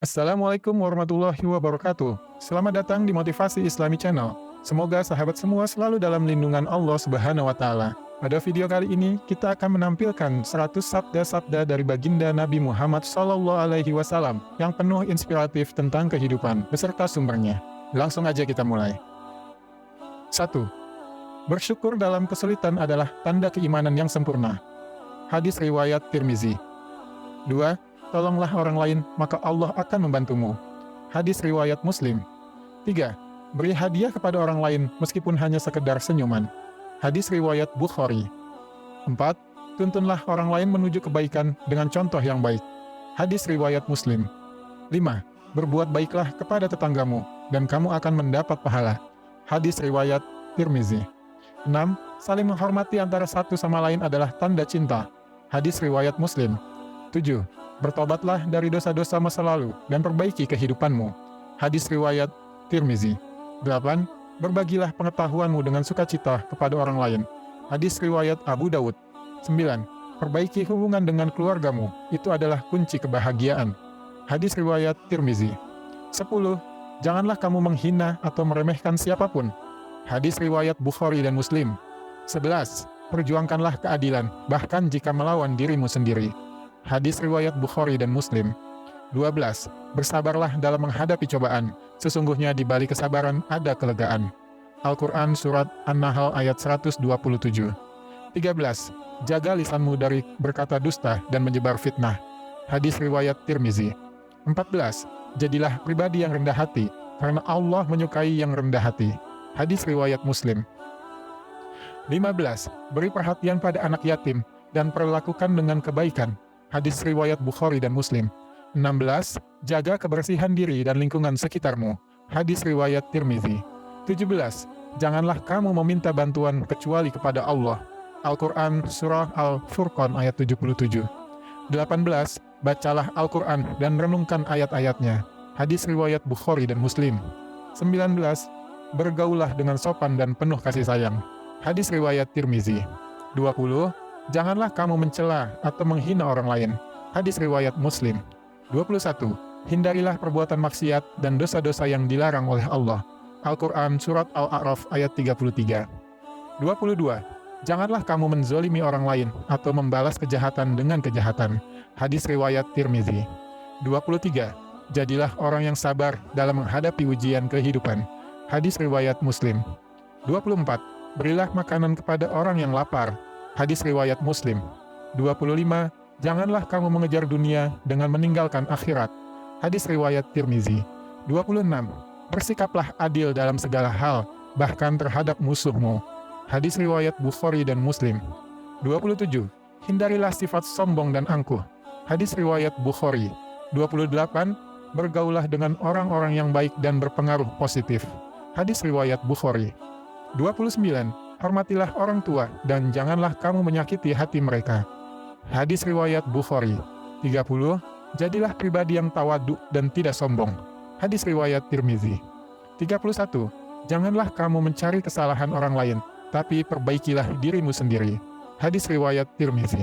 Assalamualaikum warahmatullahi wabarakatuh. Selamat datang di Motivasi Islami Channel. Semoga sahabat semua selalu dalam lindungan Allah Subhanahu wa Ta'ala. Pada video kali ini, kita akan menampilkan 100 sabda-sabda dari baginda Nabi Muhammad SAW yang penuh inspiratif tentang kehidupan, beserta sumbernya. Langsung aja kita mulai. 1. Bersyukur dalam kesulitan adalah tanda keimanan yang sempurna. Hadis riwayat Tirmizi. 2. Tolonglah orang lain, maka Allah akan membantumu. Hadis riwayat Muslim. 3. Beri hadiah kepada orang lain meskipun hanya sekedar senyuman. Hadis riwayat Bukhari. 4. Tuntunlah orang lain menuju kebaikan dengan contoh yang baik. Hadis riwayat Muslim. 5. Berbuat baiklah kepada tetanggamu, dan kamu akan mendapat pahala. Hadis riwayat Tirmizi. 6. Saling menghormati antara satu sama lain adalah tanda cinta. Hadis riwayat Muslim. 7. Bertobatlah dari dosa-dosa masa lalu dan perbaiki kehidupanmu. Hadis riwayat Tirmizi. 8. Berbagilah pengetahuanmu dengan sukacita kepada orang lain. Hadis riwayat Abu Dawud. 9. Perbaiki hubungan dengan keluargamu, itu adalah kunci kebahagiaan. Hadis riwayat Tirmizi. 10. Janganlah kamu menghina atau meremehkan siapapun. Hadis riwayat Bukhari dan Muslim. 11. Perjuangkanlah keadilan, bahkan jika melawan dirimu sendiri. Hadis riwayat Bukhari dan Muslim. 12. Bersabarlah dalam menghadapi cobaan, sesungguhnya di balik kesabaran ada kelegaan. Al-Quran Surat An-Nahl ayat 127. 13. Jaga lisanmu dari berkata dusta dan menyebar fitnah. Hadis riwayat Tirmizi. 14. Jadilah pribadi yang rendah hati, karena Allah menyukai yang rendah hati. Hadis riwayat Muslim. 15. Beri perhatian pada anak yatim dan perlakukan dengan kebaikan. Hadis riwayat Bukhari dan Muslim. 16. Jaga kebersihan diri dan lingkungan sekitarmu. Hadis riwayat Tirmizi. 17. Janganlah kamu meminta bantuan kecuali kepada Allah. Al-Quran Surah Al-Furqan ayat 77. 18. Bacalah Al-Quran dan renungkan ayat-ayatnya. Hadis riwayat Bukhari dan Muslim. 19. Bergaulah dengan sopan dan penuh kasih sayang. Hadis riwayat Tirmizi. 20. Janganlah kamu mencela atau menghina orang lain. Hadis riwayat Muslim. 21. Hindarilah perbuatan maksiat dan dosa-dosa yang dilarang oleh Allah. Al-Quran Surat Al-A'raf ayat 33. 22. Janganlah kamu menzolimi orang lain atau membalas kejahatan dengan kejahatan. Hadis riwayat Tirmizi. 23. Jadilah orang yang sabar dalam menghadapi ujian kehidupan. Hadis riwayat Muslim. 24. Berilah makanan kepada orang yang lapar. Hadis riwayat Muslim. 25. Janganlah kamu mengejar dunia dengan meninggalkan akhirat. Hadis riwayat Tirmizi. 26. Bersikaplah adil dalam segala hal, bahkan terhadap musuhmu. Hadis riwayat Bukhari dan Muslim. 27. Hindarilah sifat sombong dan angkuh. Hadis riwayat Bukhari. 28. Bergaulah dengan orang-orang yang baik dan berpengaruh positif. Hadis riwayat Bukhari. 29. Hormatilah orang tua dan janganlah kamu menyakiti hati mereka. Hadis riwayat Bukhari. 30. Jadilah pribadi yang tawadu dan tidak sombong. Hadis riwayat Tirmizi. 31. Janganlah kamu mencari kesalahan orang lain, tapi perbaikilah dirimu sendiri. Hadis riwayat Tirmizi.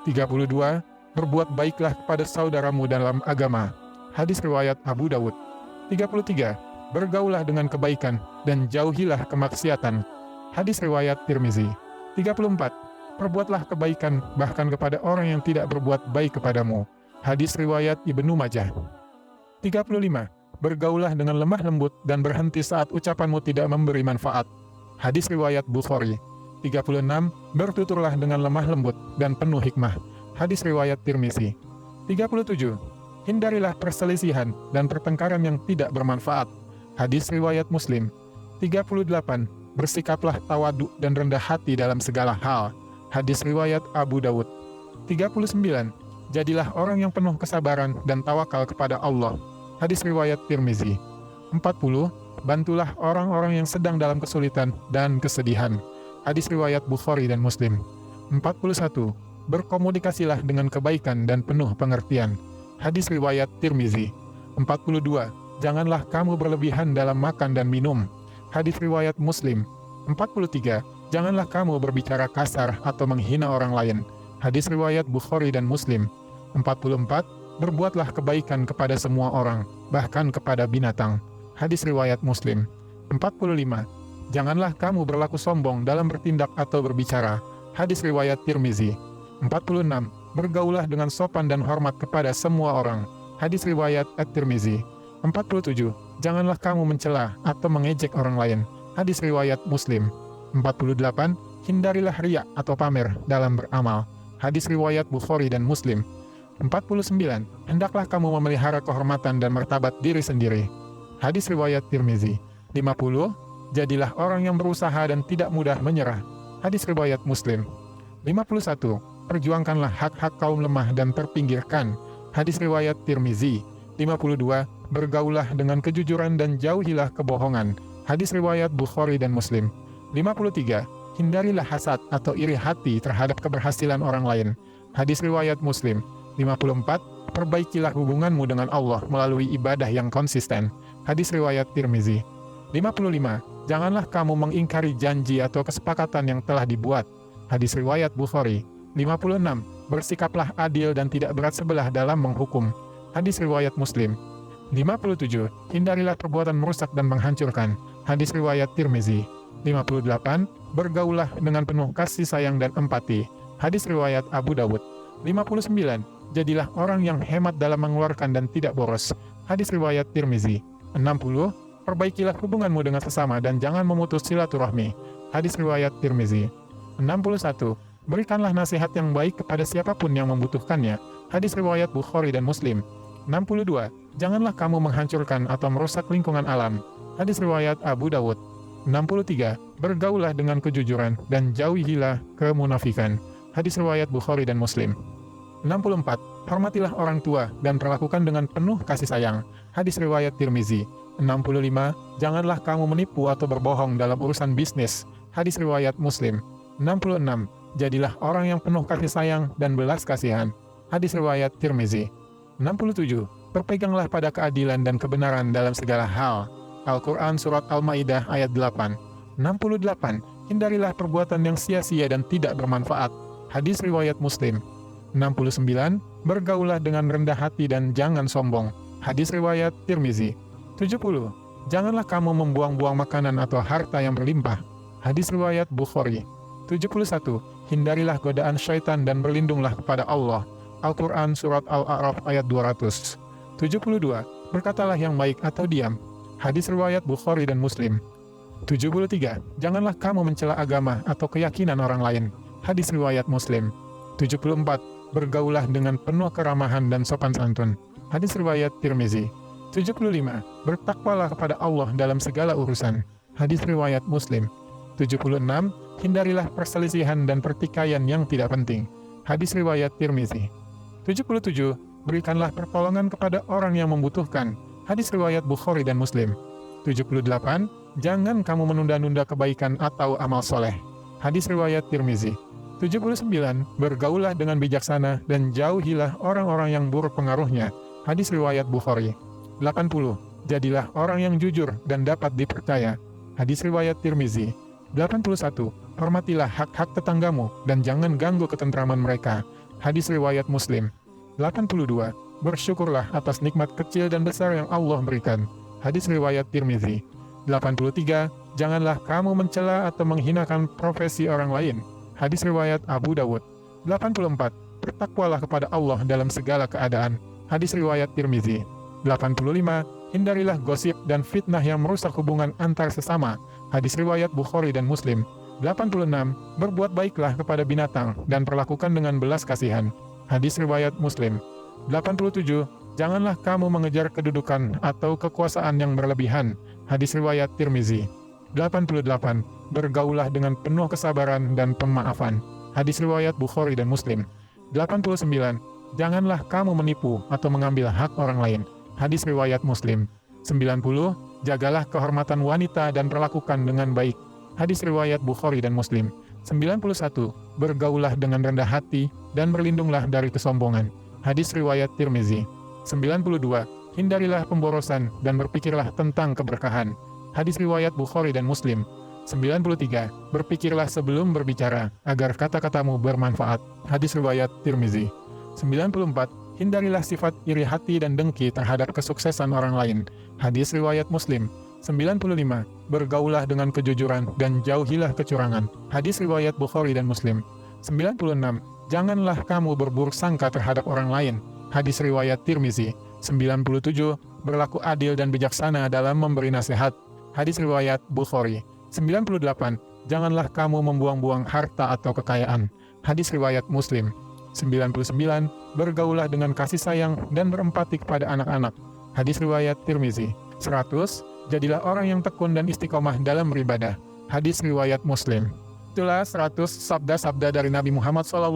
32. Berbuat baiklah kepada saudaramu dalam agama. Hadis riwayat Abu Dawud. 33. Bergaulah dengan kebaikan dan jauhilah kemaksiatan. Hadis riwayat Tirmizi. 34. Perbuatlah kebaikan bahkan kepada orang yang tidak berbuat baik kepadamu. Hadis riwayat Ibnu Majah. 35. Bergaulah dengan lemah lembut dan berhenti saat ucapanmu tidak memberi manfaat. Hadis riwayat Bukhari. 36. Bertuturlah dengan lemah lembut dan penuh hikmah. Hadis riwayat Tirmizi. 37. Hindarilah perselisihan dan pertengkaran yang tidak bermanfaat. Hadis riwayat Muslim. 38. Bersikaplah tawadu dan rendah hati dalam segala hal. Hadis riwayat Abu Dawud. 39. Jadilah orang yang penuh kesabaran dan tawakal kepada Allah. Hadis riwayat Tirmizi. 40. Bantulah orang-orang yang sedang dalam kesulitan dan kesedihan. Hadis riwayat Bukhari dan Muslim. 41. Berkomunikasilah dengan kebaikan dan penuh pengertian. Hadis riwayat Tirmizi. 42. Janganlah kamu berlebihan dalam makan dan minum. Hadis riwayat Muslim. 43. Janganlah kamu berbicara kasar atau menghina orang lain. Hadis riwayat Bukhari dan Muslim. 44. berbuatlah kebaikan kepada semua orang, bahkan kepada binatang. Hadis riwayat Muslim. 45. Janganlah kamu berlaku sombong dalam bertindak atau berbicara. Hadis riwayat Tirmizi. 46. Bergaulah dengan sopan dan hormat kepada semua orang. Hadis riwayat At-Tirmizi. 47. Janganlah kamu mencela atau mengejek orang lain. Hadis riwayat Muslim. 48. Hindarilah riya atau pamer dalam beramal. Hadis riwayat Bukhari dan Muslim. 49. Hendaklah kamu memelihara kehormatan dan martabat diri sendiri. Hadis riwayat Tirmizi. 50. Jadilah orang yang berusaha dan tidak mudah menyerah. Hadis riwayat Muslim. 51. Perjuangkanlah hak-hak kaum lemah dan terpinggirkan. Hadis riwayat Tirmizi. 52. Bergaulah dengan kejujuran dan jauhilah kebohongan. Hadis riwayat Bukhari dan Muslim. 53. Hindarilah hasad atau iri hati terhadap keberhasilan orang lain. Hadis riwayat Muslim. 54. Perbaikilah hubunganmu dengan Allah melalui ibadah yang konsisten. Hadis riwayat Tirmizi. 55. Janganlah kamu mengingkari janji atau kesepakatan yang telah dibuat. Hadis riwayat Bukhari. 56. Bersikaplah adil dan tidak berat sebelah dalam menghukum. Hadis riwayat Muslim. 57. Hindarilah perbuatan merusak dan menghancurkan. Hadis riwayat Tirmizi. 58. Bergaulah dengan penuh kasih sayang dan empati. Hadis riwayat Abu Dawud. 59. Jadilah orang yang hemat dalam mengeluarkan dan tidak boros. Hadis riwayat Tirmizi. 60. Perbaikilah hubunganmu dengan sesama dan jangan memutus silaturahmi. Hadis riwayat Tirmizi. 61. Berikanlah nasihat yang baik kepada siapapun yang membutuhkannya. Hadis riwayat Bukhari dan Muslim. 62. Janganlah kamu menghancurkan atau merusak lingkungan alam. Hadis riwayat Abu Dawud. 63. Bergaulah dengan kejujuran dan jauhilah kemunafikan. Hadis riwayat Bukhari dan Muslim. 64. Hormatilah orang tua dan perlakukan dengan penuh kasih sayang. Hadis riwayat Tirmizi. 65. Janganlah kamu menipu atau berbohong dalam urusan bisnis. Hadis riwayat Muslim. 66. Jadilah orang yang penuh kasih sayang dan belas kasihan. Hadis riwayat Tirmizi. 67. Berpeganglah pada keadilan dan kebenaran dalam segala hal. Al-Quran Surat Al-Ma'idah ayat 8. 68. Hindarilah perbuatan yang sia-sia dan tidak bermanfaat. Hadis riwayat Muslim. 69. Bergaulah dengan rendah hati dan jangan sombong. Hadis riwayat Tirmizi. 70. Janganlah kamu membuang-buang makanan atau harta yang berlimpah. Hadis riwayat Bukhari. 71. Hindarilah godaan syaitan dan berlindunglah kepada Allah. Al-Quran Surat Al-A'raf ayat 200. 72. Berkatalah yang baik atau diam. Hadis riwayat Bukhari dan Muslim. 73. Janganlah kamu mencela agama atau keyakinan orang lain. Hadis riwayat Muslim. 74. Bergaulah dengan penuh keramahan dan sopan santun. Hadis riwayat Tirmizi. 75. Bertakwalah kepada Allah dalam segala urusan. Hadis riwayat Muslim. 76. Hindarilah perselisihan dan pertikaian yang tidak penting. Hadis riwayat Tirmizi. 77. Berikanlah pertolongan kepada orang yang membutuhkan. Hadis riwayat Bukhari dan Muslim. 78. Jangan kamu menunda-nunda kebaikan atau amal soleh. Hadis riwayat Tirmizi. 79. Bergaulah dengan bijaksana dan jauhilah orang-orang yang buruk pengaruhnya. Hadis riwayat Bukhari. 80. Jadilah orang yang jujur dan dapat dipercaya. Hadis riwayat Tirmizi. 81. Hormatilah hak-hak tetanggamu dan jangan ganggu ketentraman mereka. Hadis riwayat Muslim. 82. Bersyukurlah atas nikmat kecil dan besar yang Allah berikan. Hadis riwayat Tirmizi. 83. Janganlah kamu mencela atau menghinakan profesi orang lain. Hadis riwayat Abu Dawud. 84. Bertakwalah kepada Allah dalam segala keadaan. Hadis riwayat Tirmizi. 85. Hindarilah gosip dan fitnah yang merusak hubungan antar sesama. Hadis riwayat Bukhari dan Muslim. 86. Berbuat baiklah kepada binatang dan perlakukan dengan belas kasihan. Hadis riwayat Muslim. 87. Janganlah kamu mengejar kedudukan atau kekuasaan yang berlebihan. Hadis riwayat Tirmizi. 88. Bergaulah dengan penuh kesabaran dan pemaafan. Hadis riwayat Bukhari dan Muslim. 89. Janganlah kamu menipu atau mengambil hak orang lain. Hadis riwayat Muslim. 90. Jagalah kehormatan wanita dan perlakukan dengan baik. Hadis riwayat Bukhari dan Muslim. 91. Bergaulah dengan rendah hati dan berlindunglah dari kesombongan. Hadis riwayat Tirmizi. 92. Hindarilah pemborosan dan berpikirlah tentang keberkahan. Hadis riwayat Bukhari dan Muslim. 93. Berpikirlah sebelum berbicara agar kata-katamu bermanfaat. Hadis riwayat Tirmizi. 94. Hindarilah sifat iri hati dan dengki terhadap kesuksesan orang lain. Hadis riwayat Muslim. 95. Bergaulah dengan kejujuran dan jauhilah kecurangan. Hadis riwayat Bukhari dan Muslim. 96. Janganlah kamu berburuk sangka terhadap orang lain. Hadis riwayat Tirmizi. 97. Berlaku adil dan bijaksana dalam memberi nasihat. Hadis riwayat Bukhari. 98. Janganlah kamu membuang-buang harta atau kekayaan. Hadis riwayat Muslim. 99. Bergaulah dengan kasih sayang dan berempati kepada anak-anak. Hadis riwayat Tirmizi. 100. Jadilah orang yang tekun dan istiqomah dalam beribadah. Hadis riwayat Muslim. Itulah 100 sabda-sabda dari Nabi Muhammad SAW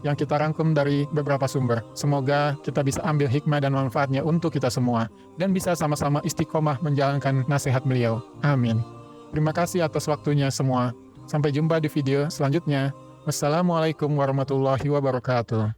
yang kita rangkum dari beberapa sumber. Semoga kita bisa ambil hikmah dan manfaatnya untuk kita semua, dan bisa sama-sama istiqomah menjalankan nasihat beliau. Amin. Terima kasih atas waktunya semua. Sampai jumpa di video selanjutnya. Wassalamualaikum warahmatullahi wabarakatuh.